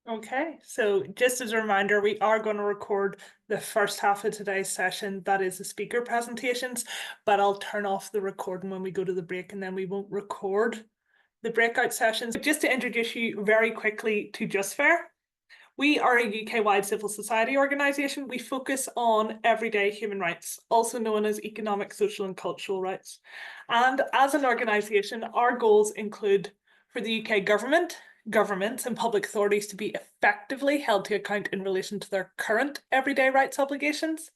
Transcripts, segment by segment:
Okay, so just as a reminder, we are going to record the first half of today's session, that is the speaker presentations, but I'll turn off the recording when we go to the break and then we won't record the breakout sessions. Just to introduce you very quickly to JustFair, we are a UK-wide civil society organisation. We focus on everyday human rights, also known as economic, social and cultural rights. And as an organisation, our goals include for the UK governments and public authorities to be effectively held to account in relation to their current everyday rights obligations.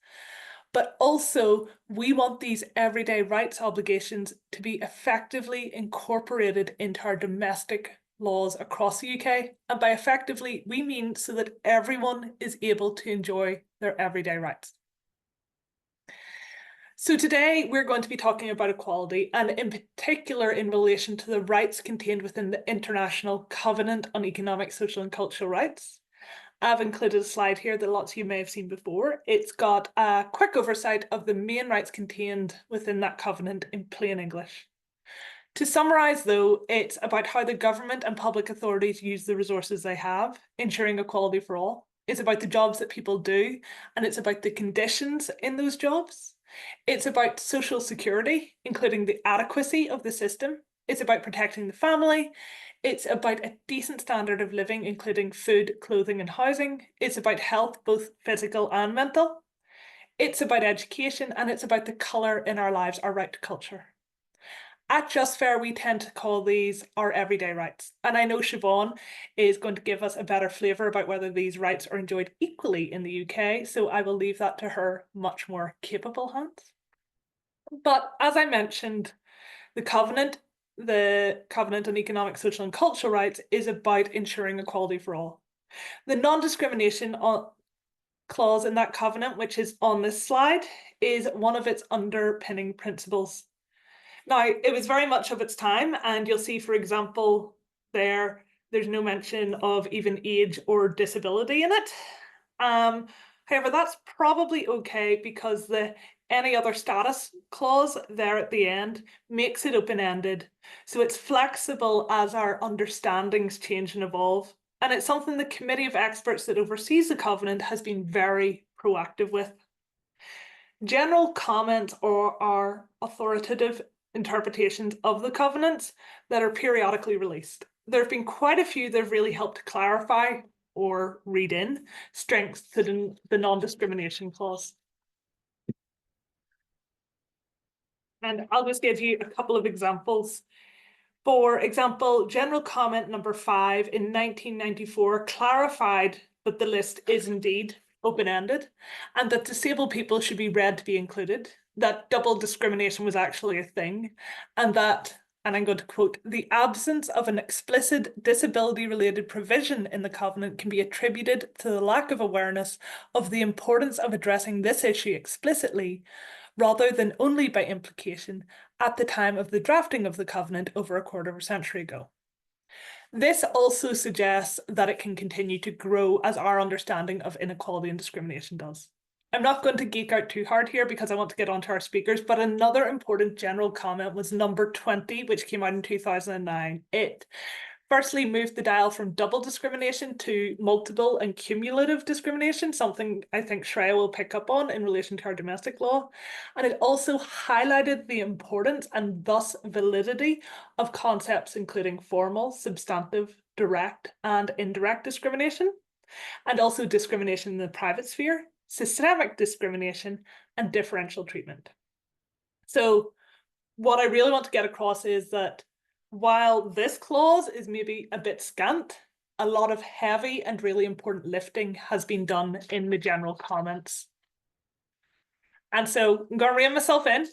But also, we want these everyday rights obligations to be effectively incorporated into our domestic laws across the UK. And by effectively, we mean so that everyone is able to enjoy their everyday rights. So today we're going to be talking about equality, and in particular in relation to the rights contained within the International Covenant on Economic, Social and Cultural Rights. I've included a slide here that lots of you may have seen before. It's got a quick oversight of the main rights contained within that covenant in plain English. To summarise though, it's about how the government and public authorities use the resources they have, ensuring equality for all. It's about the jobs that people do, and it's about the conditions in those jobs. It's about social security, including the adequacy of the system. It's about protecting the family. It's about a decent standard of living, including food, clothing and housing. It's about health, both physical and mental. It's about education, and it's about the colour in our lives, our right to culture. At JustFair, we tend to call these our everyday rights. And I know Siobhan is going to give us a better flavour about whether these rights are enjoyed equally in the UK, so I will leave that to her much more capable hands. But as I mentioned, the Covenant on Economic, Social and Cultural Rights is about ensuring equality for all. The non-discrimination clause in that covenant, which is on this slide, is one of its underpinning principles. Now, it was very much of its time, and you'll see, for example, there's no mention of even age or disability in it. However, that's probably okay because the any other status clause there at the end makes it open-ended. So it's flexible as our understandings change and evolve. And it's something the committee of experts that oversees the covenant has been very proactive with. General comments or are authoritative interpretations of the covenants that are periodically released. There have been quite a few that have really helped clarify or read in strengths to the non-discrimination clause. And I'll just give you a couple of examples. For example, general comment number 5 in 1994 clarified that the list is indeed open-ended and that disabled people should be read to be included, that double discrimination was actually a thing, and that, and I'm going to quote, the absence of an explicit disability-related provision in the covenant can be attributed to the lack of awareness of the importance of addressing this issue explicitly, rather than only by implication, at the time of the drafting of the covenant over a quarter of a century ago. This also suggests that it can continue to grow as our understanding of inequality and discrimination does. I'm not going to geek out too hard here because I want to get on to our speakers, but another important general comment was number 20, which came out in 2009. It firstly moved the dial from double discrimination to multiple and cumulative discrimination, something I think Shreya will pick up on in relation to our domestic law. And it also highlighted the importance and thus validity of concepts including formal, substantive, direct and indirect discrimination, and also discrimination in the private sphere, systemic discrimination and differential treatment. So what I really want to get across is that while this clause is maybe a bit scant, a lot of heavy and really important lifting has been done in the general comments. And so I'm going to rein myself in.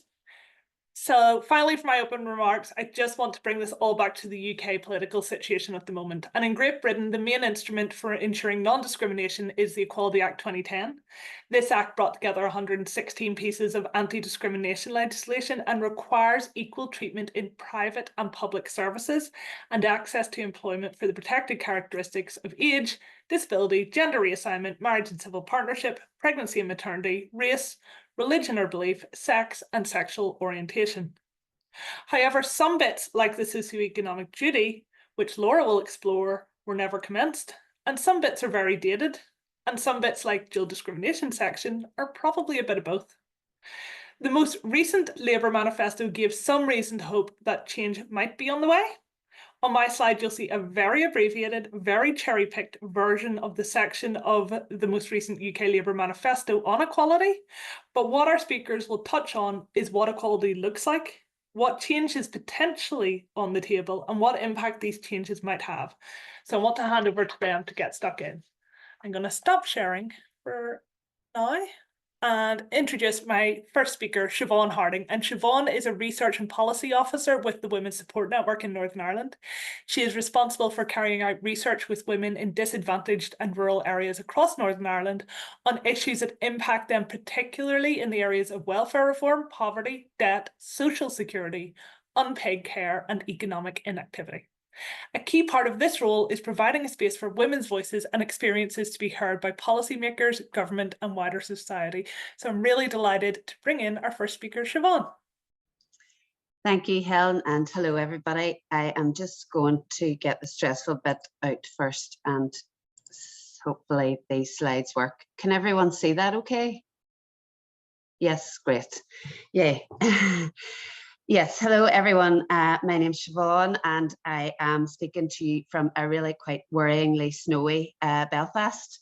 So finally, for my open remarks, I just want to bring this all back to the UK political situation at the moment. And in Great Britain, the main instrument for ensuring non-discrimination is the Equality Act 2010. This act brought together 116 pieces of anti-discrimination legislation and requires equal treatment in private and public services and access to employment for the protected characteristics of age, disability, gender reassignment, marriage and civil partnership, pregnancy and maternity, race, religion or belief, sex, and sexual orientation. However, some bits, like the socioeconomic duty, which Laura will explore, were never commenced, and some bits are very dated, and some bits like dual discrimination section are probably a bit of both. The most recent Labour manifesto gives some reason to hope that change might be on the way. On my slide, you'll see a very abbreviated, very cherry-picked version of the section of the most recent UK Labour manifesto on equality. But what our speakers will touch on is what equality looks like, what change is potentially on the table, and what impact these changes might have. So I want to hand over to them to get stuck in. I'm going to stop sharing for now and introduce my first speaker, Siobhan Harding. And Siobhan is a research and policy officer with the Women's Support Network in Northern Ireland. She is responsible for carrying out research with women in disadvantaged and rural areas across Northern Ireland on issues that impact them, particularly in the areas of welfare reform, poverty, debt, social security, unpaid care, and economic inactivity. A key part of this role is providing a space for women's voices and experiences to be heard by policymakers, government, and wider society. So I'm really delighted to bring in our first speaker, Siobhan. Thank you, Helen, and hello, everybody. I am just going to get the stressful bit out first, and hopefully these slides work. Can everyone see that okay? Yes, great. Yay. Yes, hello everyone. My name's Siobhan and I am speaking to you from a really quite worryingly snowy Belfast.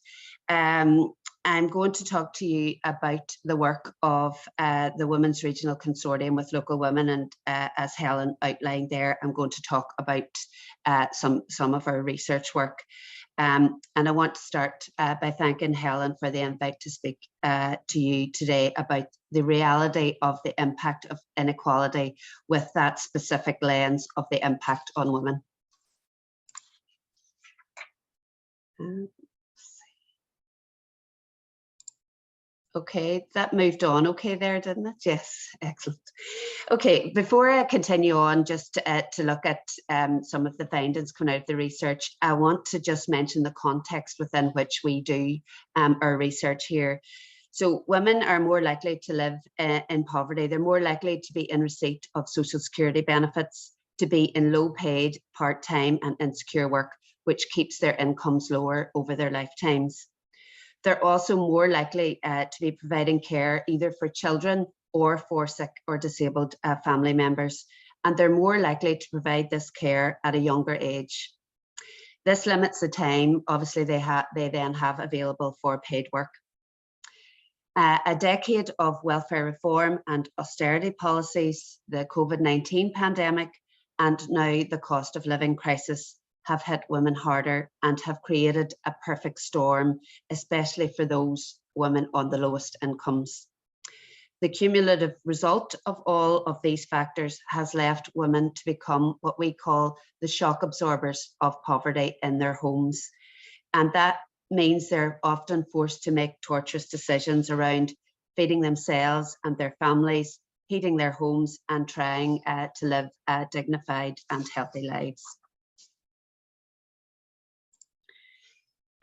I'm going to talk to you about the work of the Women's Regional Consortium with local women, and as Helen outlined there, I'm going to talk about some of our research work. And I want to start by thanking Helen for the invite to speak to you today about the reality of the impact of inequality with that specific lens of the impact on women. Okay, that moved on okay there, didn't it? Yes, excellent. Okay, before I continue on, just to look at some of the findings coming out of the research, I want to just mention the context within which we do our research here. So women are more likely to live in poverty. They're more likely to be in receipt of social security benefits, to be in low paid, part-time and insecure work, which keeps their incomes lower over their lifetimes. They're also more likely to be providing care either for children or for sick or disabled family members, and they're more likely to provide this care at a younger age. This limits the time, obviously, they then have available for paid work. A decade of welfare reform and austerity policies, the COVID-19 pandemic, and now the cost of living crisis have hit women harder and have created a perfect storm, especially for those women on the lowest incomes. The cumulative result of all of these factors has left women to become what we call the shock absorbers of poverty in their homes. And that means they're often forced to make torturous decisions around feeding themselves and their families, heating their homes, and trying to live dignified and healthy lives.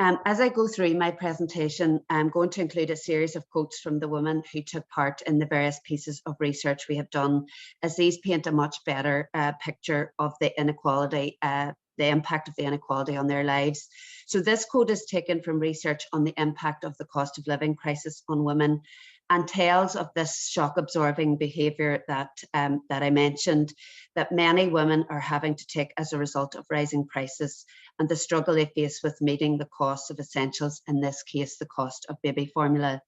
As I go through my presentation, I'm going to include a series of quotes from the women who took part in the various pieces of research we have done, as these paint a much better picture of the inequality, the impact of the inequality on their lives. So this quote is taken from research on the impact of the cost of living crisis on women, and tells of this shock-absorbing behaviour that I mentioned, that many women are having to take as a result of rising prices and the struggle they face with meeting the cost of essentials, in this case, the cost of baby formula.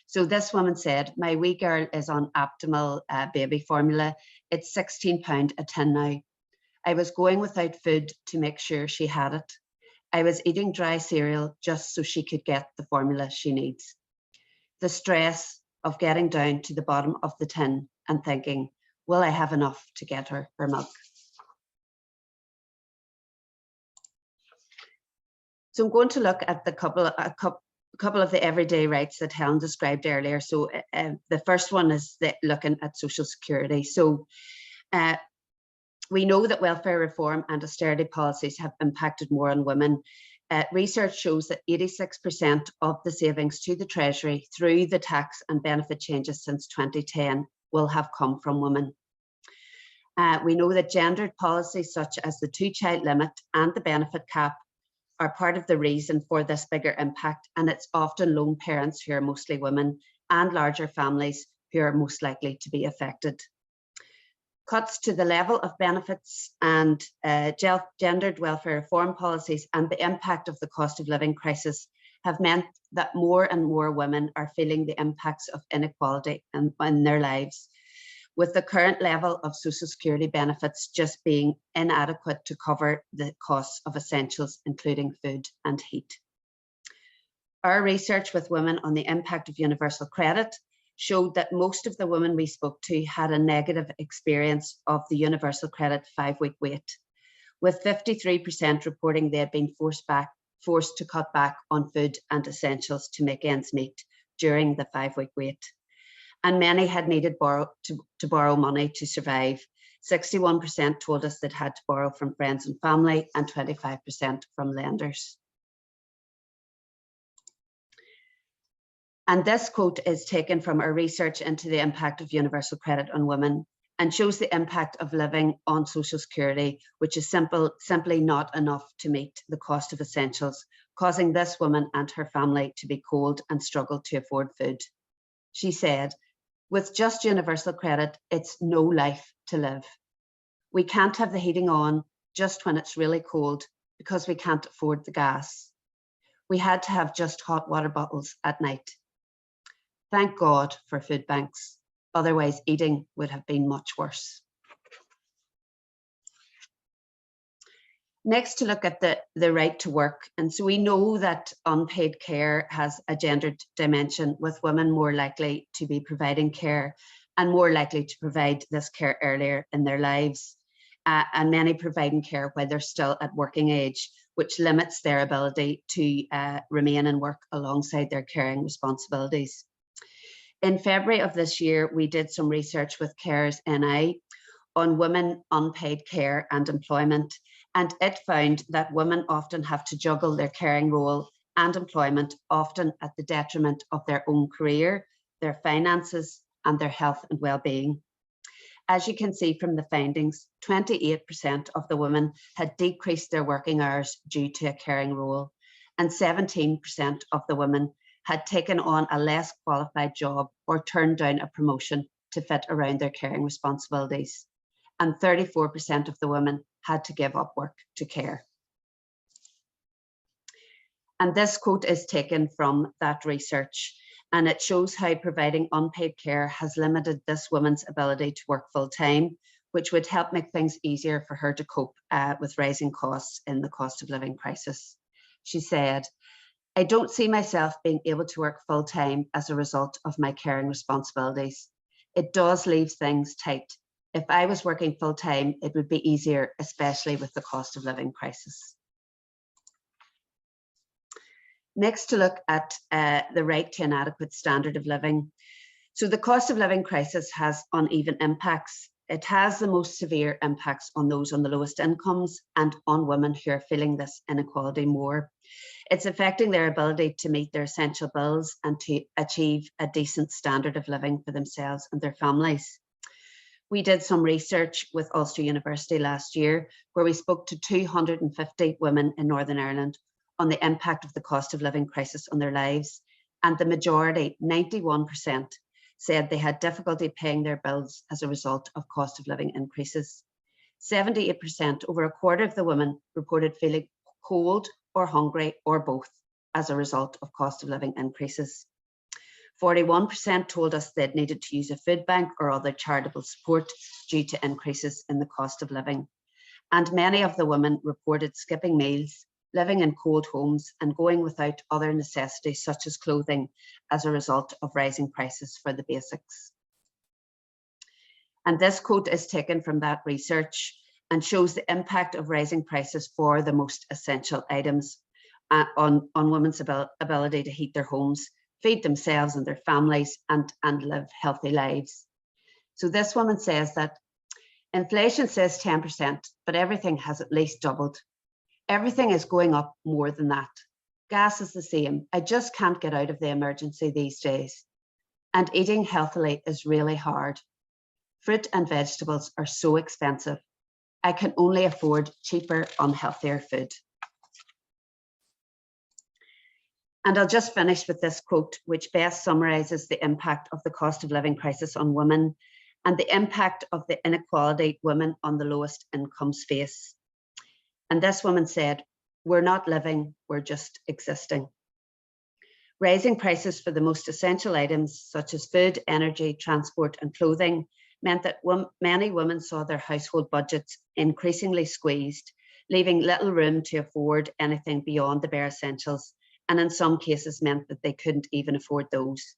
So this woman said, "My wee girl is on optimal baby formula. It's £16 a tin now. I was going without food to make sure she had it. I was eating dry cereal just so she could get the formula she needs. The stress of getting down to the bottom of the tin and thinking, will I have enough to get her milk?" So I'm going to look at a couple of the everyday rights that Helen described earlier. So the first one is looking at social security. So we know that welfare reform and austerity policies have impacted more on women. Research shows that 86% of the savings to the Treasury through the tax and benefit changes since 2010 will have come from women. We know that gendered policies such as the 2-child limit and the benefit cap are part of the reason for this bigger impact, and it's often lone parents who are mostly women and larger families who are most likely to be affected. Cuts to the level of benefits and gendered welfare reform policies and the impact of the cost of living crisis have meant that more and more women are feeling the impacts of inequality in their lives, with the current level of social security benefits just being inadequate to cover the costs of essentials, including food and heat. Our research with women on the impact of universal credit showed that most of the women we spoke to had a negative experience of the universal credit 5-week wait, with 53% reporting they had been forced to cut back on food and essentials to make ends meet during the 5-week wait. And many had needed to borrow money to survive. 61% told us they'd had to borrow from friends and family, and 25% from lenders. And this quote is taken from our research into the impact of universal credit on women and shows the impact of living on social security, which is simply not enough to meet the cost of essentials, causing this woman and her family to be cold and struggle to afford food. She said, "With just universal credit, it's no life to live. We can't have the heating on just when it's really cold because we can't afford the gas. We had to have just hot water bottles at night. Thank God for food banks. Otherwise, eating would have been much worse." Next, to look at the right to work. And so we know that unpaid care has a gendered dimension, with women more likely to be providing care and more likely to provide this care earlier in their lives, and many providing care while they're still at working age, which limits their ability to remain in work alongside their caring responsibilities. In February of this year, we did some research with Carers NI on women, unpaid care and employment, and it found that women often have to juggle their caring role and employment, often at the detriment of their own career, their finances, and their health and well-being. As you can see from the findings, 28% of the women had decreased their working hours due to a caring role, and 17% of the women had taken on a less qualified job or turned down a promotion to fit around their caring responsibilities. And 34% of the women had to give up work to care. And this quote is taken from that research, and it shows how providing unpaid care has limited this woman's ability to work full time, which would help make things easier for her to cope with rising costs in the cost of living crisis. She said, "I don't see myself being able to work full time as a result of my caring responsibilities. It does leave things tight. If I was working full time, it would be easier, especially with the cost of living crisis." Next, to look at the right to an adequate standard of living. So the cost of living crisis has uneven impacts. It has the most severe impacts on those on the lowest incomes and on women who are feeling this inequality more. It's affecting their ability to meet their essential bills and to achieve a decent standard of living for themselves and their families. We did some research with Ulster University last year, where we spoke to 250 women in Northern Ireland on the impact of the cost of living crisis on their lives. And the majority, 91%, said they had difficulty paying their bills as a result of cost of living increases. 78%, over a quarter of the women, reported feeling cold or hungry or both as a result of cost of living increases. 41% told us they'd needed to use a food bank or other charitable support due to increases in the cost of living. And many of the women reported skipping meals, living in cold homes, and going without other necessities such as clothing as a result of rising prices for the basics. And this quote is taken from that research and shows the impact of rising prices for the most essential items on women's ability to heat their homes, feed themselves and their families, and live healthy lives. So this woman says that inflation says 10%, but everything has at least doubled. Everything is going up more than that. Gas is the same. I just can't get out of the emergency these days. And eating healthily is really hard. Fruit and vegetables are so expensive. I can only afford cheaper, unhealthier food. And I'll just finish with this quote, which best summarises the impact of the cost of living crisis on women and the impact of the inequality women on the lowest incomes face. And this woman said, "We're not living, we're just existing." Raising prices for the most essential items such as food, energy, transport and clothing meant that many women saw their household budgets increasingly squeezed, leaving little room to afford anything beyond the bare essentials, and in some cases meant that they couldn't even afford those.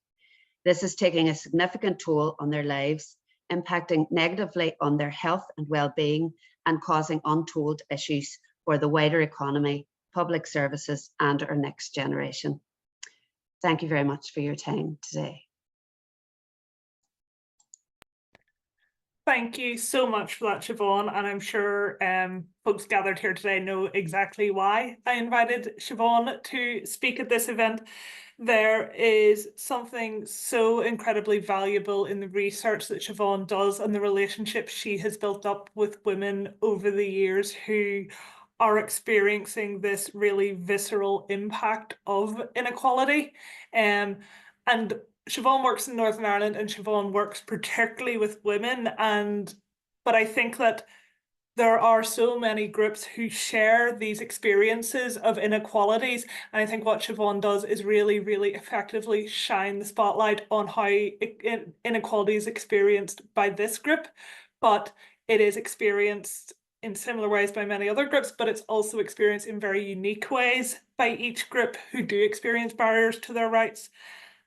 This is taking a significant toll on their lives, impacting negatively on their health and well-being, and causing untold issues for the wider economy, public services and our next generation. Thank you very much for your time today. Thank you so much for that, Siobhan, and I'm sure folks gathered here today know exactly why I invited Siobhan to speak at this event. There is something so incredibly valuable in the research that Siobhan does and the relationships she has built up with women over the years who are experiencing this really visceral impact of inequality. And Siobhan works in Northern Ireland, and Siobhan works particularly with women, but I think that there are so many groups who share these experiences of inequalities, and I think what Siobhan does is really, really effectively shine the spotlight on how inequality is experienced by this group, but it is experienced in similar ways by many other groups, but it's also experienced in very unique ways by each group who do experience barriers to their rights.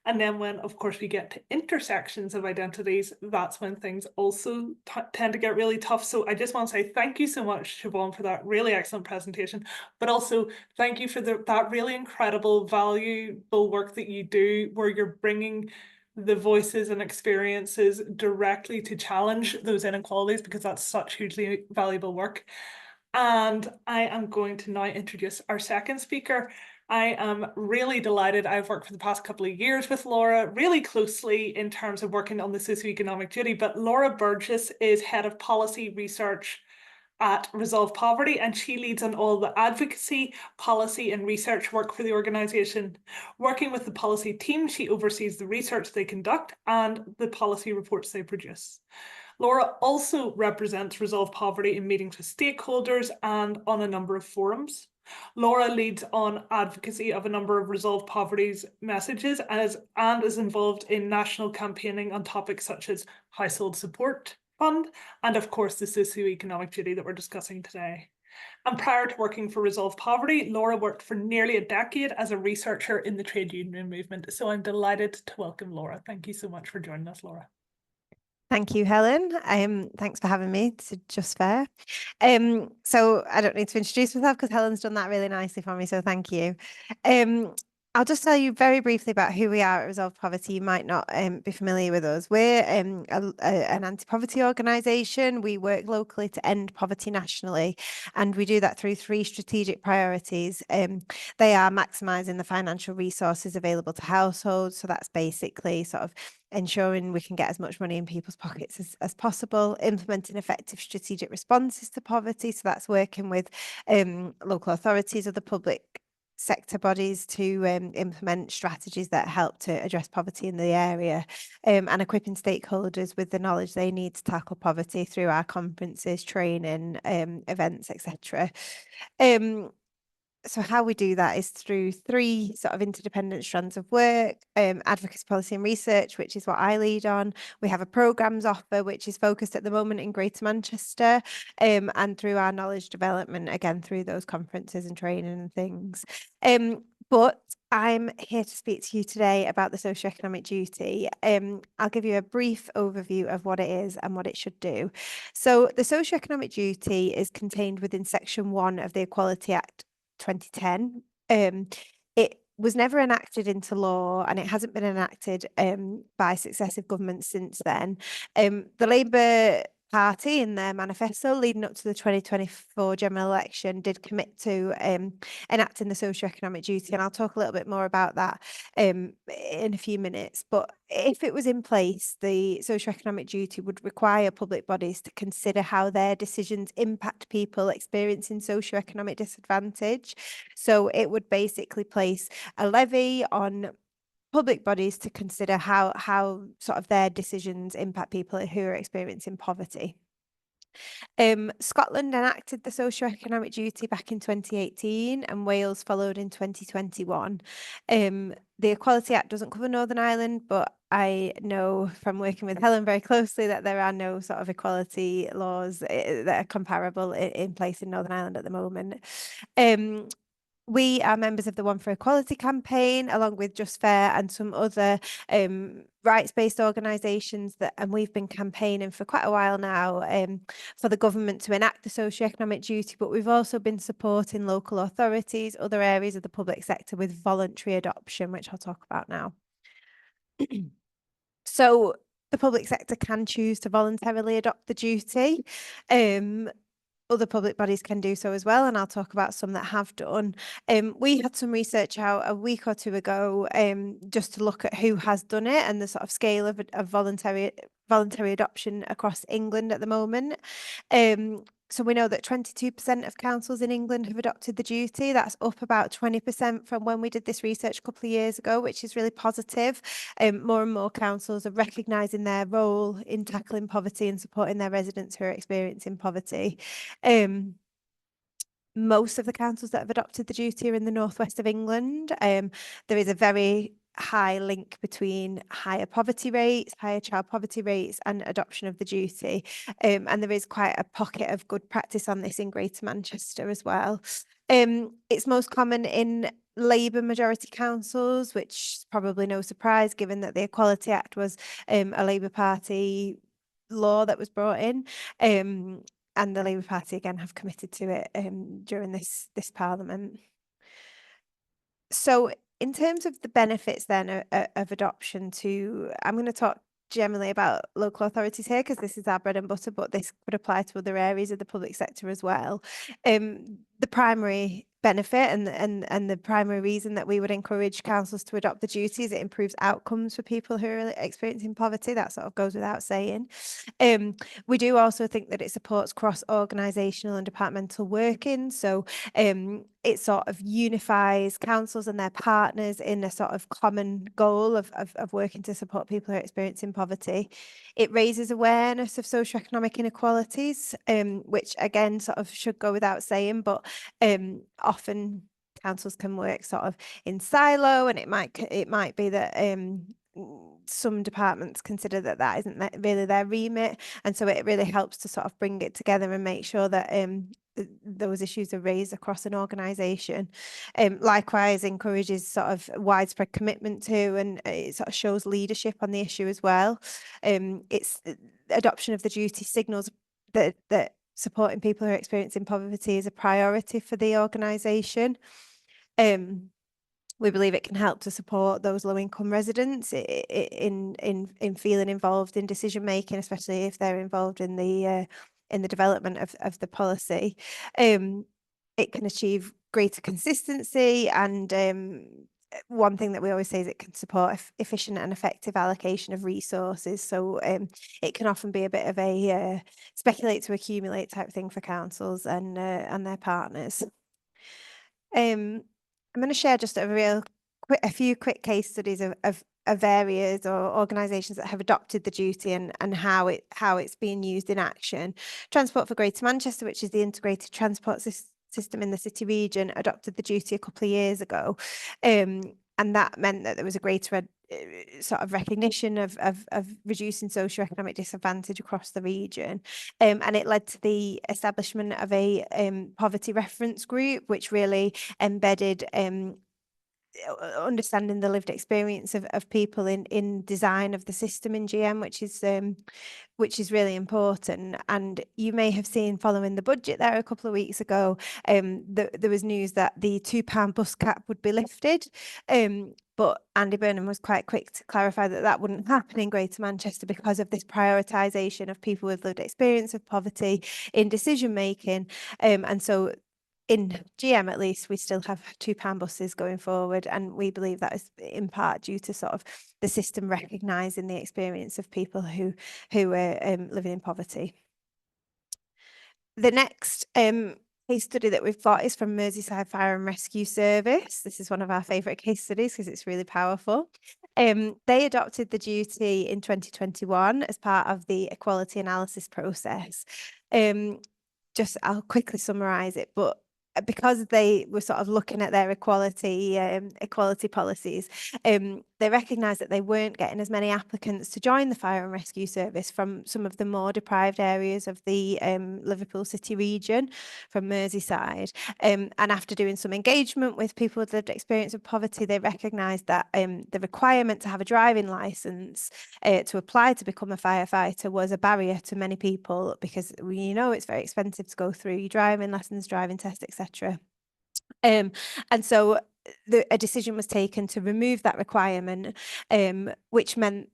And then when, of course, we get to intersections of identities, that's when things also tend to get really tough. So I just want to say thank you so much, Siobhan, for that really excellent presentation, but also thank you for that really incredible, valuable work that you do, where you're bringing the voices and experiences directly to challenge those inequalities, because that's such hugely valuable work. And I am going to now introduce our second speaker. I am really delighted. I've worked for the past couple of years with Laura really closely in terms of working on the socioeconomic duty, but Laura Burgess is head of policy research at Resolve Poverty, and she leads on all the advocacy, policy and research work for the organisation. Working with the policy team, she oversees the research they conduct and the policy reports they produce. Laura also represents Resolve Poverty in meetings with stakeholders and on a number of forums. Laura leads on advocacy of a number of Resolve Poverty's messages and is involved in national campaigning on topics such as Household Support Fund and, of course, the socioeconomic duty that we're discussing today. And prior to working for Resolve Poverty, Laura worked for nearly a decade as a researcher in the trade union movement. So I'm delighted to welcome Laura. Thank you so much for joining us, Laura. Thank you, Helen. Thanks for having me. It's just fair. So I don't need to introduce myself because Helen's done that really nicely for me. So thank you. I'll just tell you very briefly about who we are at Resolve Poverty. You might not be familiar with us. We're an anti-poverty organisation. We work locally to end poverty nationally, and we do that through 3 strategic priorities. They are maximising the financial resources available to households. So that's basically sort of ensuring we can get as much money in people's pockets as possible, implementing effective strategic responses to poverty. So that's working with local authorities or the public sector bodies to implement strategies that help to address poverty in the area, and equipping stakeholders with the knowledge they need to tackle poverty through our conferences, training, events, etc. So how we do that is through 3 sort of interdependent strands of work: advocacy, policy and research, which is what I lead on. We have a programmes offer, which is focused at the moment in Greater Manchester, and through our knowledge development, again, through those conferences and training and things. But I'm here to speak to you today about the socioeconomic duty. I'll give you a brief overview of what it is and what it should do. So the socioeconomic duty is contained within Section 1 of the Equality Act 2010. It was never enacted into law, and it hasn't been enacted by successive governments since then. The Labour party in their manifesto leading up to the 2024 general election did commit to enacting the socioeconomic duty, and I'll talk a little bit more about that in a few minutes. But if it was in place, the socioeconomic duty would require public bodies to consider how their decisions impact people experiencing socioeconomic disadvantage. So it would basically place a levy on public bodies to consider how sort of their decisions impact people who are experiencing poverty. Scotland enacted the socioeconomic duty back in 2018 and Wales followed in 2021. The Equality Act doesn't cover Northern Ireland, but I know from working with Helen very closely that there are no sort of equality laws that are comparable in place in Northern Ireland at the moment. We are members of the One for Equality campaign, along with Just Fair and some other rights-based organisations and we've been campaigning for quite a while now for the government to enact the socioeconomic duty, but we've also been supporting local authorities, other areas of the public sector with voluntary adoption, which I'll talk about now. So the public sector can choose to voluntarily adopt the duty. Other public bodies can do so as well, and I'll talk about some that have done. We had some research out a week or two ago just to look at who has done it and the sort of scale of voluntary adoption across England at the moment. So we know that 22% of councils in England have adopted the duty. That's up about 20% from when we did this research a couple of years ago, which is really positive. More and more councils are recognising their role in tackling poverty and supporting their residents who are experiencing poverty. Most of the councils that have adopted the duty are in the northwest of England. There is a very high link between higher poverty rates, higher child poverty rates and adoption of the duty. And there is quite a pocket of good practice on this in Greater Manchester as well. It's most common in Labour majority councils, which is probably no surprise given that the Equality Act was a Labour Party law that was brought in. And the Labour Party again have committed to it during this Parliament. So in terms of the benefits then of adoption I'm going to talk generally about local authorities here because this is our bread and butter, but this could apply to other areas of the public sector as well. The primary benefit and the primary reason that we would encourage councils to adopt the duty is it improves outcomes for people who are experiencing poverty. That sort of goes without saying. We do also think that it supports cross-organisational and departmental working. So it sort of unifies councils and their partners in a sort of common goal of working to support people who are experiencing poverty. It raises awareness of socioeconomic inequalities, which again sort of should go without saying, but often councils can work sort of in silo, and it might be that some departments consider that isn't really their remit, and so it really helps to sort of bring it together and make sure that those issues are raised across an organisation. Likewise, encourages sort of widespread commitment to, and it sort of shows leadership on the issue as well. It's adoption of the duty signals that supporting people who are experiencing poverty is a priority for the organisation. We believe it can help to support those low-income residents in feeling involved in decision making, especially if they're involved in the development of the policy. It can achieve greater consistency, and one thing that we always say is it can support efficient and effective allocation of resources. So it can often be a bit of a speculate to accumulate type thing for councils and their partners. I'm going to share just a few quick case studies of areas or organisations that have adopted the duty and how it's being used in action. Transport for Greater Manchester, which is the integrated transport system in the city region, adopted the duty a couple of years ago, and that meant that there was a greater sort of recognition of reducing socioeconomic disadvantage across the region, and it led to the establishment of a poverty reference group, which really embedded understanding the lived experience of people in design of the system in GM, which is really important. And you may have seen following the budget there a couple of weeks ago, there was news that the £2 bus cap would be lifted. But Andy Burnham was quite quick to clarify that that wouldn't happen in Greater Manchester because of this prioritisation of people with lived experience of poverty in decision making. And so in GM, at least, we still have £2 buses going forward. And we believe that is in part due to sort of the system recognising the experience of people who are living in poverty. The next case study that we've got is from Merseyside Fire and Rescue Service. This is one of our favourite case studies because it's really powerful. They adopted the duty in 2021 as part of the equality analysis process. I'll quickly summarise it, but because they were sort of looking at their equality policies, they recognised that they weren't getting as many applicants to join the fire and rescue service from some of the more deprived areas of the Liverpool City region, from Merseyside. And after doing some engagement with people with lived experience of poverty, they recognised that the requirement to have a driving licence to apply to become a firefighter was a barrier to many people, because it's very expensive to go through your driving lessons, driving tests, etc. And so a decision was taken to remove that requirement, which meant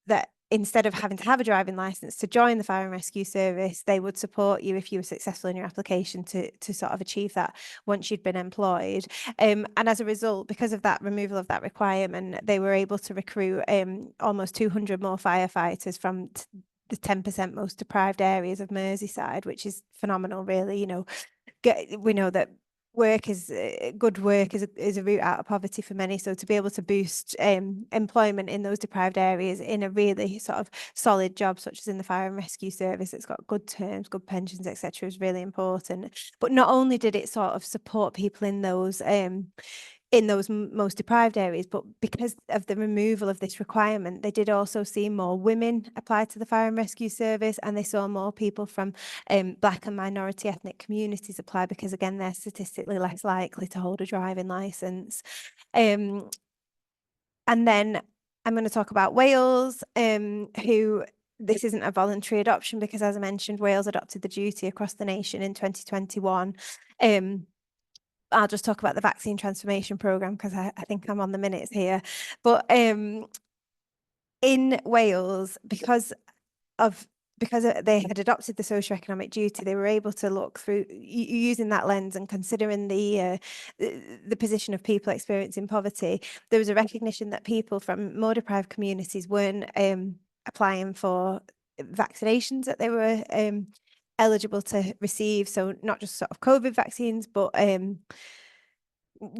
that instead of having to have a driving licence to join the fire and rescue service, they would support you if you were successful in your application to sort of achieve that once you'd been employed. And as a result, because of that removal of that requirement, they were able to recruit almost 200 more firefighters from the 10% most deprived areas of Merseyside, which is phenomenal, really. We know that good work is a route out of poverty for many. So to be able to boost employment in those deprived areas in a really sort of solid job, such as in the fire and rescue service, it's got good terms, good pensions, etc., is really important. But not only did it sort of support people in those most deprived areas, but because of the removal of this requirement, they did also see more women apply to the fire and rescue service, and they saw more people from Black and minority ethnic communities apply, because again, they're statistically less likely to hold a driving licence. And then I'm going to talk about Wales, who this isn't a voluntary adoption, because as I mentioned, Wales adopted the duty across the nation in 2021. I'll just talk about the vaccine transformation programme because I think I'm on the minutes here. But in Wales, because they had adopted the socioeconomic duty, they were able to look through using that lens and considering the position of people experiencing poverty. There was a recognition that people from more deprived communities weren't applying for vaccinations that they were eligible to receive. So not just sort of COVID vaccines, but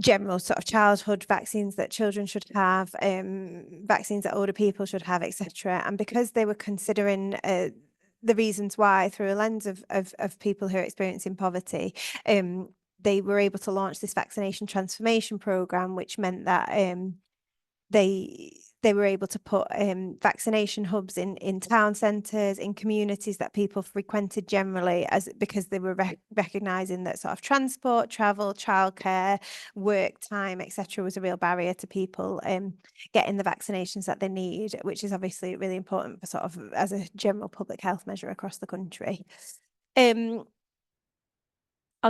general sort of childhood vaccines that children should have, vaccines that older people should have, etc. And because they were considering the reasons why through a lens of people who are experiencing poverty, they were able to launch this vaccination transformation programme, which meant that they were able to put vaccination hubs in town centres, in communities that people frequented generally, because they were recognising that sort of transport, travel, childcare, work time, etc. was a real barrier to people getting the vaccinations that they need, which is obviously really important for sort of as a general public health measure across the country. I'll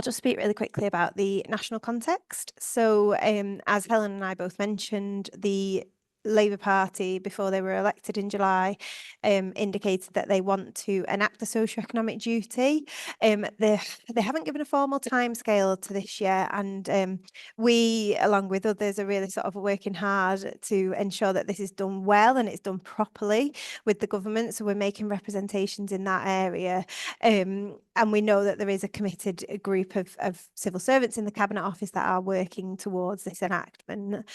just speak really quickly about the national context. So as Helen and I both mentioned, the Labour Party, before they were elected in July, indicated that they want to enact the socioeconomic duty. They haven't given a formal timescale to this yet, and we, along with others, are really sort of working hard to ensure that this is done well and it's done properly with the government. So we're making representations in that area. And we know that there is a committed group of civil servants in the Cabinet Office that are working towards this enactment.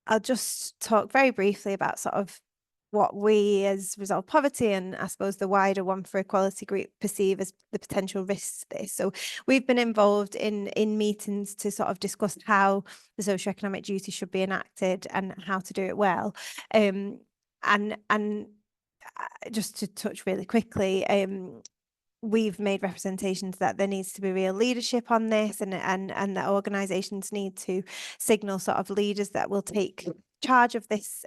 I'll just talk very briefly about sort of what we as Resolve Poverty, and I suppose the wider One for Equality group, perceive as the potential risks to this. So we've been involved in meetings to sort of discuss how the socioeconomic duty should be enacted and how to do it well. And just to touch really quickly, we've made representations that there needs to be real leadership on this, and that organisations need to signal sort of leaders that will take charge of this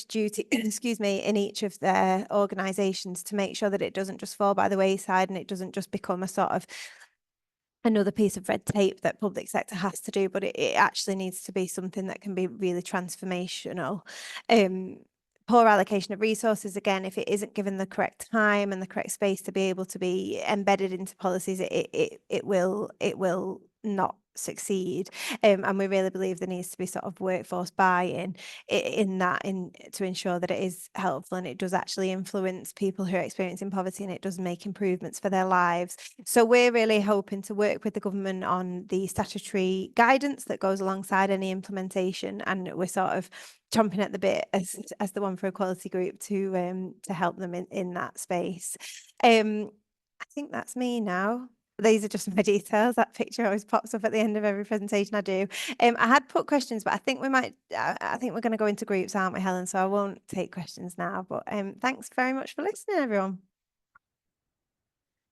duty, excuse me, in each of their organisations, to make sure that it doesn't just fall by the wayside and it doesn't just become a sort of another piece of red tape that public sector has to do, but it actually needs to be something that can be really transformational. Poor allocation of resources, again, if it isn't given the correct time and the correct space to be able to be embedded into policies, it will not succeed. And we really believe there needs to be sort of workforce buy-in to ensure that it is helpful and it does actually influence people who are experiencing poverty, and it does make improvements for their lives. So we're really hoping to work with the government on the statutory guidance that goes alongside any implementation, and we're sort of chomping at the bit as the One for Equality group to help them in that space. I think that's me now. These are just my details. That picture always pops up at the end of every presentation I do. I had put questions, but I think I think we're going to go into groups, aren't we, Helen? So I won't take questions now, but thanks very much for listening, everyone.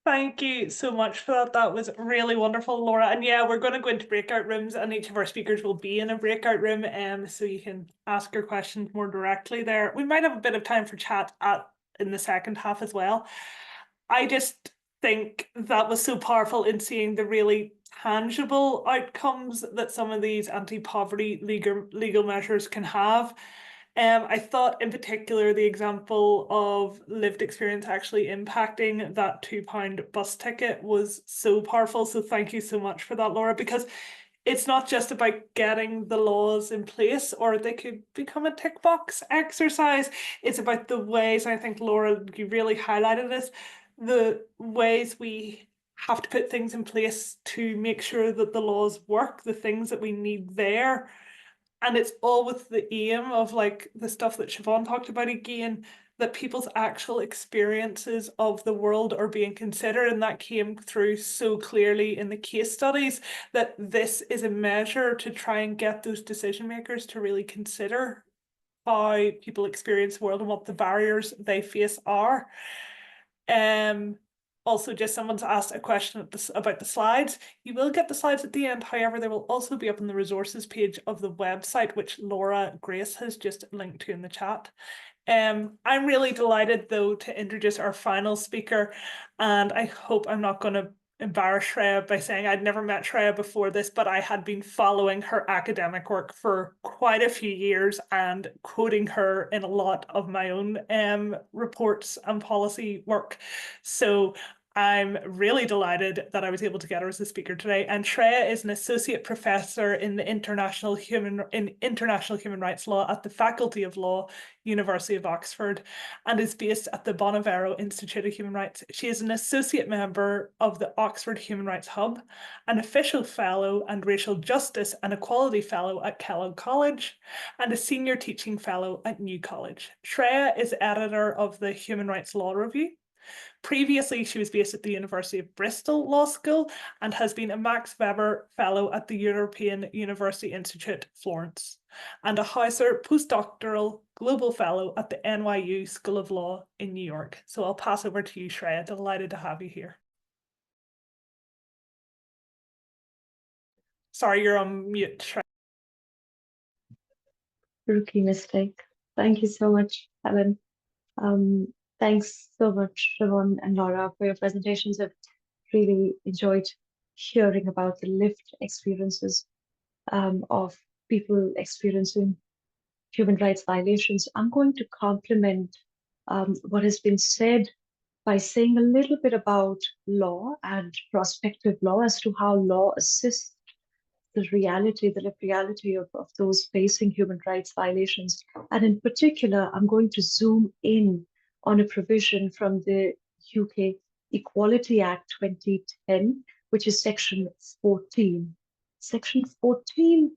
Thank you so much for that. That was really wonderful, Laura. And yeah, we're going to go into breakout rooms, and each of our speakers will be in a breakout room, so you can ask your questions more directly there. We might have a bit of time for chat in the second half as well. I just think that was so powerful in seeing the really tangible outcomes that some of these anti-poverty legal measures can have. I thought in particular the example of lived experience actually impacting that £2 bus ticket was so powerful. So thank you so much for that, Laura, because it's not just about getting the laws in place, or they could become a tick box exercise. It's about the ways, and I think Laura, you really highlighted this, the ways we have to put things in place to make sure that the laws work, the things that we need there. And it's all with the aim of, like, the stuff that Siobhan talked about again, that people's actual experiences of the world are being considered. And that came through so clearly in the case studies, that this is a measure to try and get those decision makers to really consider how people experience the world and what the barriers they face are. Also, just someone's asked a question about the slides. You will get the slides at the end. However, they will also be up on the resources page of the website, which Laura Grace has just linked to in the chat. I'm really delighted, though, to introduce our final speaker, and I hope I'm not going to embarrass Shreya by saying I'd never met Shreya before this, but I had been following her academic work for quite a few years and quoting her in a lot of my own reports and policy work. So I'm really delighted that I was able to get her as a speaker today. And Shreya is an associate professor in international human rights law at the Faculty of Law, University of Oxford, and is based at the Bonavero Institute of Human Rights. She is an associate member of the Oxford Human Rights Hub, an official fellow and racial justice and equality fellow at Kellogg College, and a senior teaching fellow at New College. Shreya is editor of the Human Rights Law Review. Previously, she was based at the University of Bristol Law School and has been a Max Weber Fellow at the European University Institute, Florence, and a Hauser Postdoctoral Global Fellow at the NYU School of Law in New York. So I'll pass over to you, Shreya. Delighted to have you here. Sorry, you're on mute, Shreya. Rookie mistake. Thank you so much, Helen. Thanks so much, Siobhan and Laura, for your presentations. I've really enjoyed hearing about the lived experiences of people experiencing human rights violations. I'm going to complement what has been said by saying a little bit about law and prospective law as to how law assists the lived reality of those facing human rights violations. And in particular, I'm going to zoom in on a provision from the UK Equality Act 2010, which is Section 14. Section 14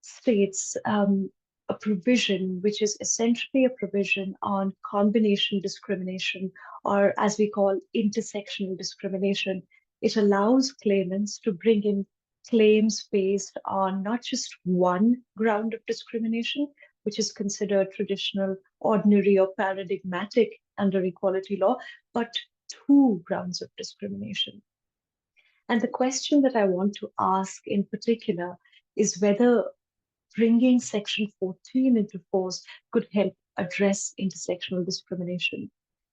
states a provision which is essentially a provision on combination discrimination, or as we call intersectional discrimination. It allows claimants to bring in claims based on not just one ground of discrimination, which is considered traditional, ordinary, or paradigmatic under equality law, but two grounds of discrimination. And the question that I want to ask in particular is whether bringing Section 14 into force could help address intersectional discrimination.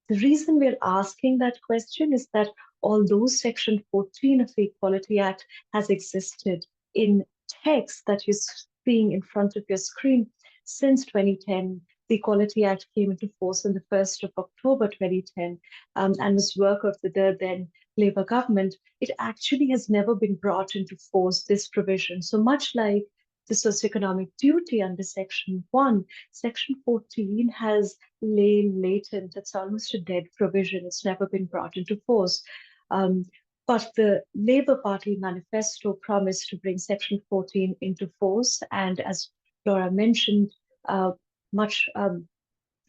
The reason we're asking that question is that although Section 14 of the Equality Act has existed in text that you're seeing in front of your screen since 2010, the Equality Act came into force on the 1st of October 2010 and was work of the then Labour government. It actually has never been brought into force, this provision. So much like the socioeconomic duty under Section 1, Section 14 has lain latent. It's almost a dead provision. It's never been brought into force. But the Labour Party manifesto promised to bring Section 14 into force. And as Laura mentioned, much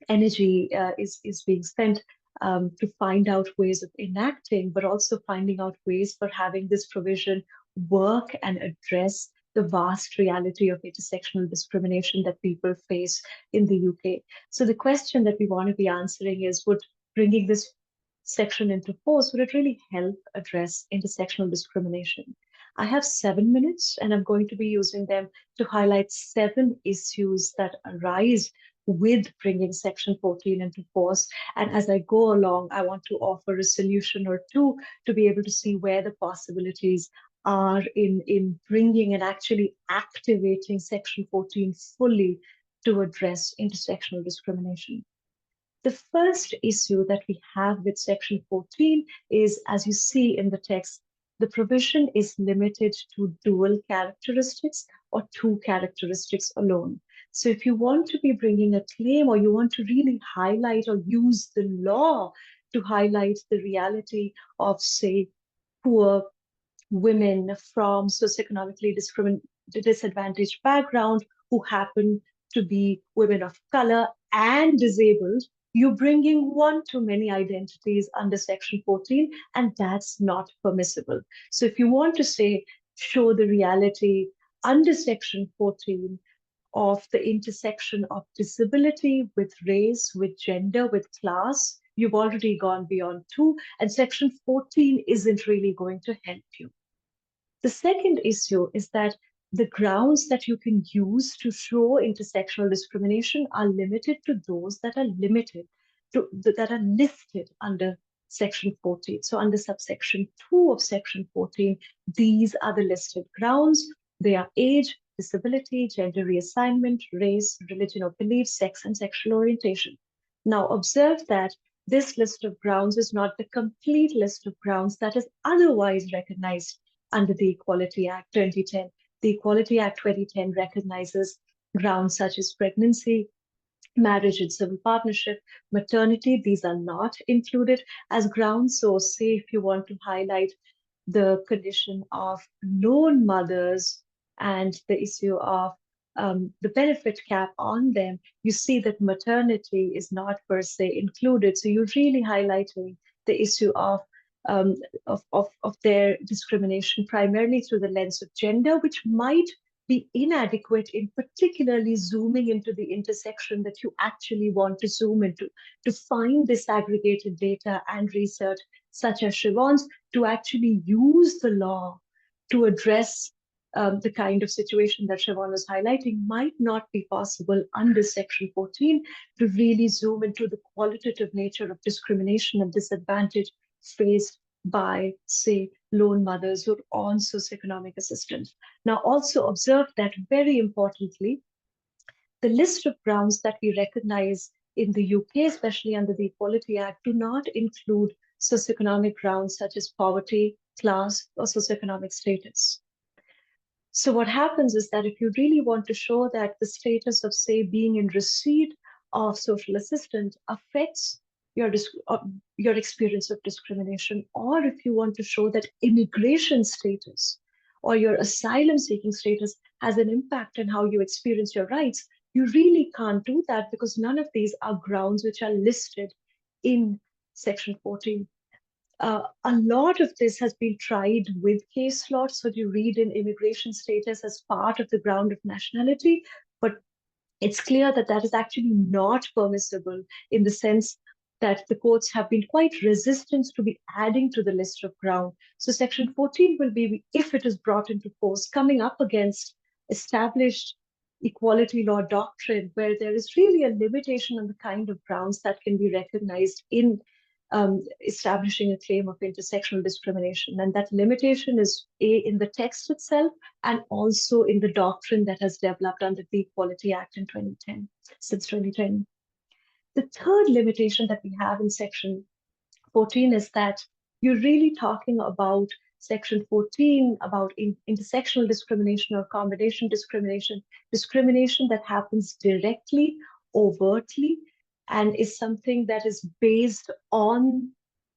energy is being spent to find out ways of enacting, but also finding out ways for having this provision work and address the vast reality of intersectional discrimination that people face in the UK. So the question that we want to be answering is, would bringing this section into force, would it really help address intersectional discrimination? I have 7 minutes, and I'm going to be using them to highlight 7 issues that arise with bringing Section 14 into force. And as I go along, I want to offer a solution or two to be able to see where the possibilities are in bringing and actually activating Section 14 fully to address intersectional discrimination. The first issue that we have with Section 14 is, as you see in the text, the provision is limited to dual characteristics or 2 characteristics alone. So if you want to be bringing a claim, or you want to really highlight or use the law to highlight the reality of, say, poor women from socioeconomically disadvantaged background who happen to be women of color and disabled, you're bringing one too many identities under Section 14, and that's not permissible. So if you want to say, show the reality under Section 14 of the intersection of disability with race, with gender, with class, you've already gone beyond 2, and Section 14 isn't really going to help you. The second issue is that the grounds that you can use to show intersectional discrimination are limited to those that are listed under Section 14. So under subsection 2 of Section 14, these are the listed grounds. They are age, disability, gender reassignment, race, religion or belief, sex, and sexual orientation. Now observe that this list of grounds is not the complete list of grounds that is otherwise recognized under the Equality Act 2010. The Equality Act 2010 recognizes grounds such as pregnancy, marriage and civil partnership, maternity. These are not included as grounds. So say if you want to highlight the condition of lone mothers and the issue of the benefit cap on them, you see that maternity is not per se included. So you're really highlighting the issue of their discrimination primarily through the lens of gender, which might be inadequate in particularly zooming into the intersection that you actually want to zoom into, to find disaggregated data and research such as Siobhan's, to actually use the law to address the kind of situation that Siobhan was highlighting might not be possible under Section 14 to really zoom into the qualitative nature of discrimination and disadvantage faced by, say, lone mothers who are on socioeconomic assistance. Now, also observe that, very importantly, the list of grounds that we recognize in the UK, especially under the Equality Act, do not include socioeconomic grounds such as poverty, class, or socioeconomic status. So what happens is that if you really want to show that the status of, say, being in receipt of social assistance affects your experience of discrimination, or if you want to show that immigration status or your asylum seeking status has an impact on how you experience your rights, you really can't do that because none of these are grounds which are listed in Section 14. A lot of this has been tried with case law, so you read in immigration status as part of the ground of nationality, but it's clear that that is actually not permissible in the sense that the courts have been quite resistant to be adding to the list of ground. So Section 14 will be, if it is brought into force, coming up against established equality law doctrine, where there is really a limitation on the kind of grounds that can be recognized in establishing a claim of intersectional discrimination. And that limitation is in the text itself and also in the doctrine that has developed under the Equality Act in 2010, since 2010. The third limitation that we have in Section 14 is that you're really talking about Section 14 about intersectional discrimination or combination discrimination, discrimination that happens directly, overtly, and is something that is based on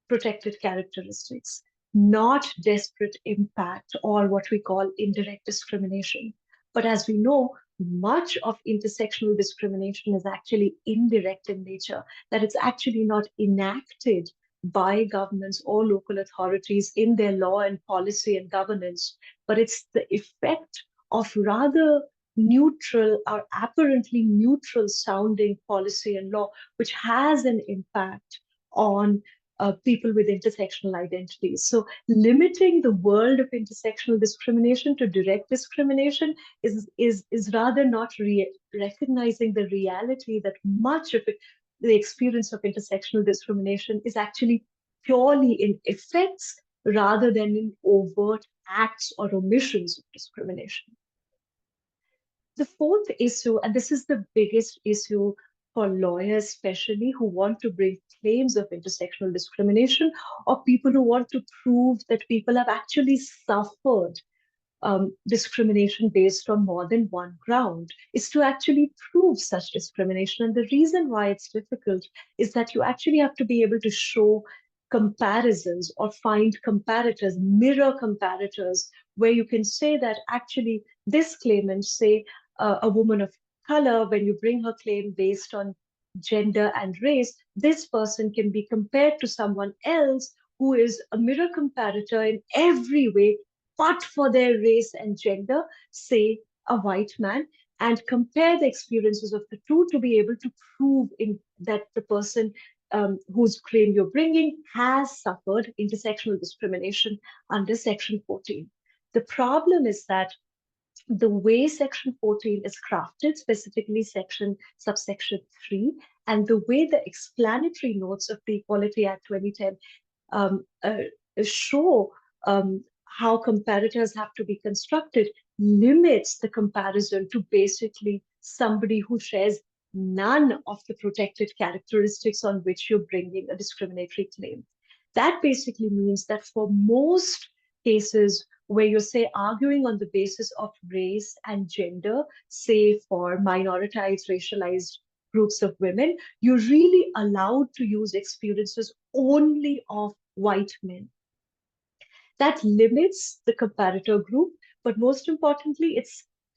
protected characteristics, not desperate impact or what we call indirect discrimination. But as we know, much of intersectional discrimination is actually indirect in nature, that it's actually not enacted by governments or local authorities in their law and policy and governance, but it's the effect of rather neutral or apparently neutral sounding policy and law, which has an impact on people with intersectional identities. So limiting the world of intersectional discrimination to direct discrimination is rather not recognizing the reality that much of it, the experience of intersectional discrimination, is actually purely in effects rather than in overt acts or omissions of discrimination. The fourth issue, and this is the biggest issue for lawyers especially who want to bring claims of intersectional discrimination, or people who want to prove that people have actually suffered discrimination based on more than one ground, is to actually prove such discrimination. And the reason why it's difficult is that you actually have to be able to show comparisons or find comparators, mirror comparators, where you can say that actually this claimant, say a woman of color, when you bring her claim based on gender and race, this person can be compared to someone else who is a mirror comparator in every way, but for their race and gender, say a white man, and compare the experiences of the two to be able to prove that the person whose claim you're bringing has suffered intersectional discrimination under Section 14. The problem is that the way Section 14 is crafted, specifically subsection 3, and the way the explanatory notes of the Equality Act 2010 show how comparators have to be constructed, limits the comparison to basically somebody who shares none of the protected characteristics on which you're bringing a discriminatory claim. That basically means that for most cases where you're, say, arguing on the basis of race and gender, say for minoritized, racialized groups of women, you're really allowed to use experiences only of white men. That limits the comparator group, but most importantly,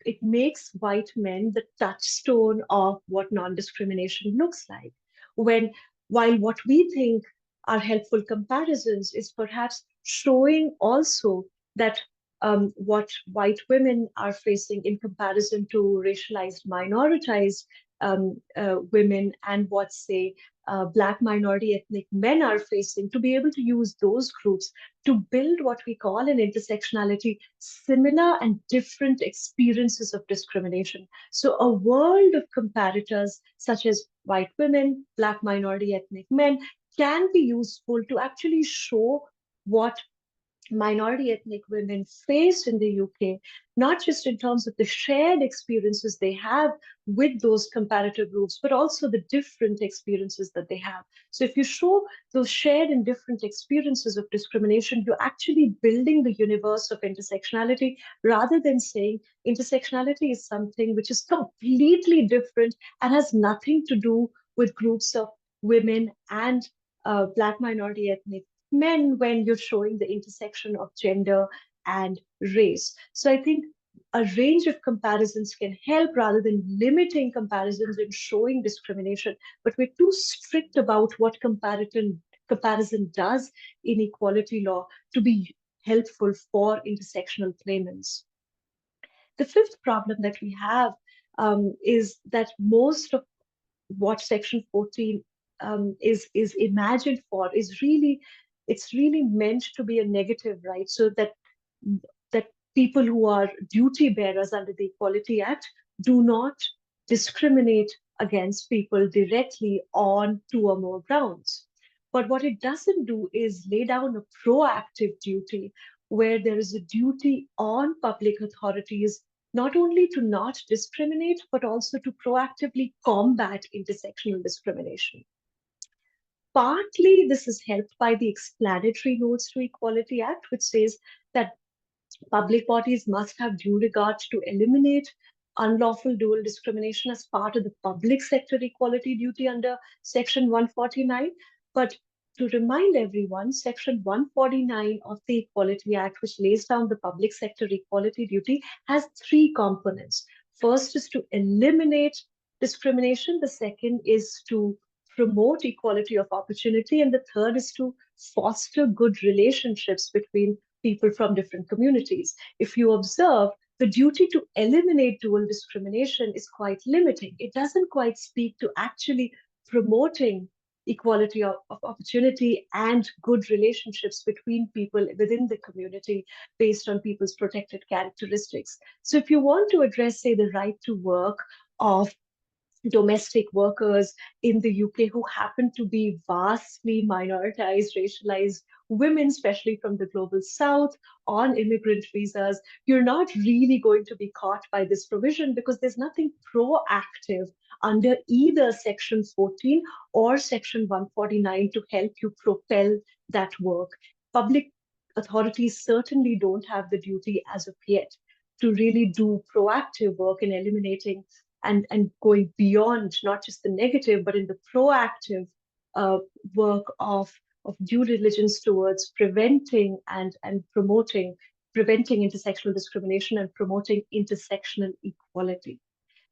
it makes white men the touchstone of what non-discrimination looks like. While what we think are helpful comparisons is perhaps showing also that what white women are facing in comparison to racialized, minoritized women, and what, say, Black minority ethnic men are facing, to be able to use those groups to build what we call an intersectionality, similar and different experiences of discrimination. So a world of comparators such as white women, Black minority ethnic men, can be useful to actually show what minority ethnic women face in the UK, not just in terms of the shared experiences they have with those comparative groups, but also the different experiences that they have. So if you show those shared and different experiences of discrimination, you're actually building the universe of intersectionality, rather than saying intersectionality is something which is completely different and has nothing to do with groups of women and Black minority ethnic men, when you're showing the intersection of gender and race. So I think a range of comparisons can help, rather than limiting comparisons and showing discrimination. But we're too strict about what comparison does in equality law to be helpful for intersectional claimants. The fifth problem that we have is that most of what Section 14 is imagined for is really, it's really meant to be a negative, right? So that people who are duty bearers under the Equality Act do not discriminate against people directly on two or more grounds. But what it doesn't do is lay down a proactive duty where there is a duty on public authorities not only to not discriminate, but also to proactively combat intersectional discrimination. Partly, this is helped by the explanatory notes to Equality Act, which says that public bodies must have due regard to eliminate unlawful dual discrimination as part of the public sector equality duty under Section 149. But to remind everyone, Section 149 of the Equality Act, which lays down the public sector equality duty, has three components. First is to eliminate discrimination. The second is to promote equality of opportunity. And the third is to foster good relationships between people from different communities. If you observe, the duty to eliminate dual discrimination is quite limiting. It doesn't quite speak to actually promoting equality of opportunity and good relationships between people within the community based on people's protected characteristics. So if you want to address, say, the right to work of domestic workers in the UK who happen to be vastly minoritized, racialized women, especially from the global south, on immigrant visas, you're not really going to be caught by this provision because there's nothing proactive under either Section 14 or Section 149 to help you propel that work. Public authorities certainly don't have the duty as of yet to really do proactive work in eliminating and going beyond not just the negative, but in the proactive work of due diligence towards preventing and promoting, preventing intersectional discrimination and promoting intersectional equality.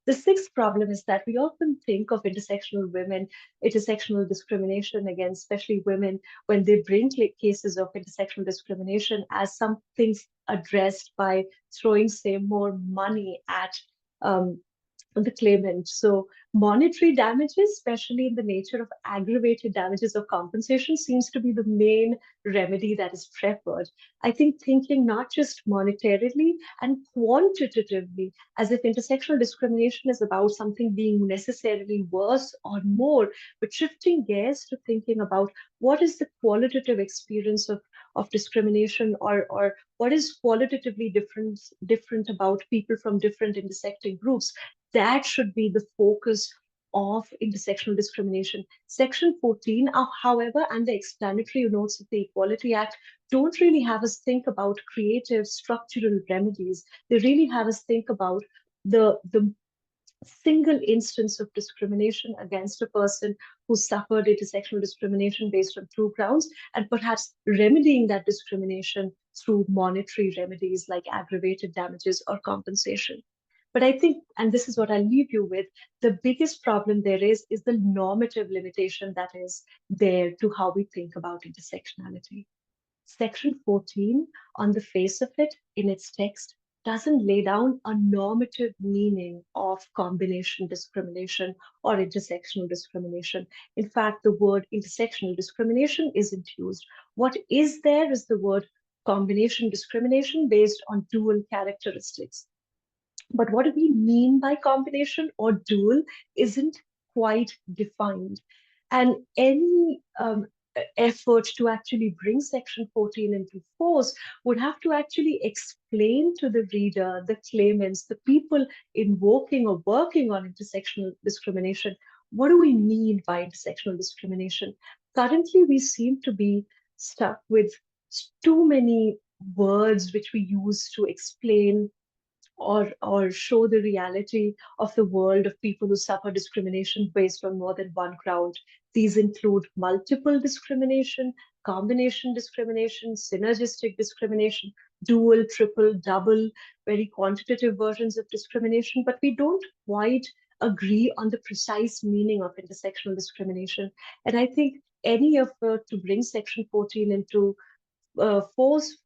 The sixth problem is that we often think of intersectional women, intersectional discrimination against especially women, when they bring cases of intersectional discrimination as something addressed by throwing, say, more money at the claimant. So monetary damages, especially in the nature of aggravated damages or compensation, seems to be the main remedy that is preferred. I think thinking not just monetarily and quantitatively, as if intersectional discrimination is about something being necessarily worse or more, but shifting gears to thinking about what is the qualitative experience of discrimination, or what is qualitatively different about people from different intersecting groups. That should be the focus of intersectional discrimination. Section 14, however, and the explanatory notes of the Equality Act don't really have us think about creative structural remedies. They really have us think about the single instance of discrimination against a person who suffered intersectional discrimination based on true grounds, and perhaps remedying that discrimination through monetary remedies like aggravated damages or compensation. But I think, and this is what I'll leave you with, the biggest problem there is the normative limitation that is there to how we think about intersectionality. Section 14, on the face of it, in its text, doesn't lay down a normative meaning of combination discrimination or intersectional discrimination. In fact, the word intersectional discrimination isn't used. What is there is the word combination discrimination based on dual characteristics. But what do we mean by combination or dual isn't quite defined. And any effort to actually bring Section 14 into force would have to actually explain to the reader, the claimants, the people invoking or working on intersectional discrimination, what do we mean by intersectional discrimination? Currently, we seem to be stuck with too many words which we use to explain or show the reality of the world of people who suffer discrimination based on more than one ground. These include multiple discrimination, combination discrimination, synergistic discrimination, dual, triple, double, very quantitative versions of discrimination, but we don't quite agree on the precise meaning of intersectional discrimination. And I think any effort to bring Section 14 into force,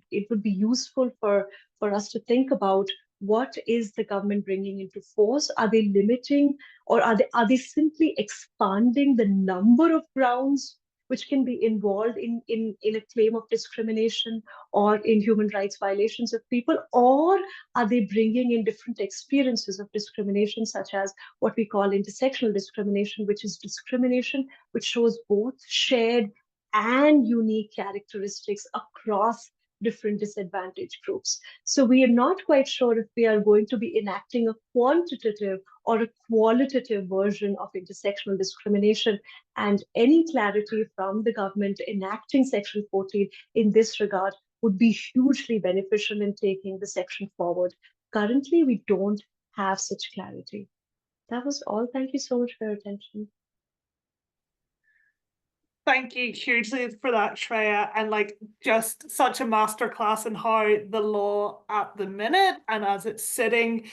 it would be useful for us to think about what is the government bringing into force. Are they limiting, or are they simply expanding the number of grounds which can be involved in a claim of discrimination or in human rights violations of people? Or are they bringing in different experiences of discrimination, such as what we call intersectional discrimination, which is discrimination which shows both shared and unique characteristics across different disadvantaged groups? So we are not quite sure if we are going to be enacting a quantitative or a qualitative version of intersectional discrimination, and any clarity from the government enacting Section 14 in this regard would be hugely beneficial in taking the section forward. Currently, we don't have such clarity. That was all. Thank you so much for your attention. Thank you hugely for that, Shreya, and like just such a masterclass in how the law at the minute and as it's sitting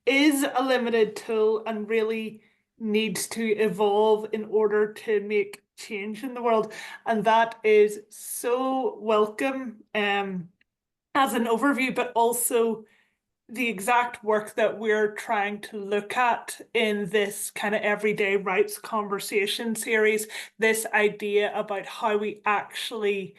is a limited tool and really needs to evolve in order to make change in the world. And that is so welcome as an overview, but also the exact work that we're trying to look at in this kind of everyday rights conversation series, this idea about how we actually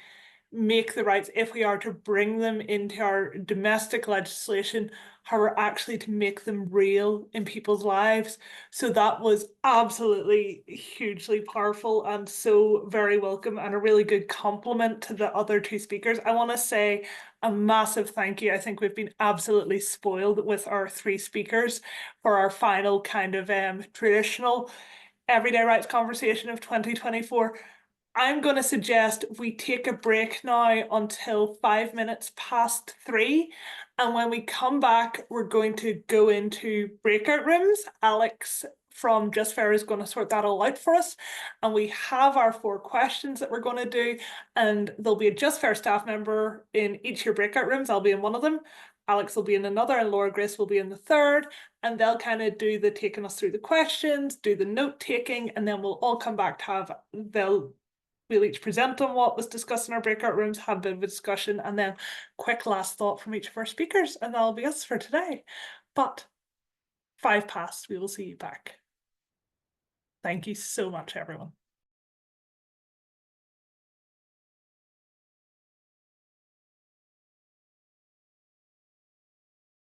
make the rights, if we are to bring them into our domestic legislation, how we're actually to make them real in people's lives. So that was absolutely hugely powerful and so very welcome, and a really good compliment to the other two speakers. I want to say a massive thank you. I think we've been absolutely spoiled with our three speakers for our final kind of traditional everyday rights conversation of 2024. I'm going to suggest we take a break now until 5 minutes past 3. And when we come back, we're going to go into breakout rooms. Alex from Just Fair is going to sort that all out for us. And we have our 4 questions that we're going to do. And there'll be a Just Fair staff member in each of your breakout rooms. I'll be in one of them. Alex will be in another, and Laura Grace will be in the third. And they'll kind of do the taking us through the questions, do the note taking, and then we'll all come back to have, we'll each present on what was discussed in our breakout rooms, have a bit of a discussion, and then quick last thought from each of our speakers, and that'll be us for today. But 5 past, we will see you back. Thank you so much, everyone.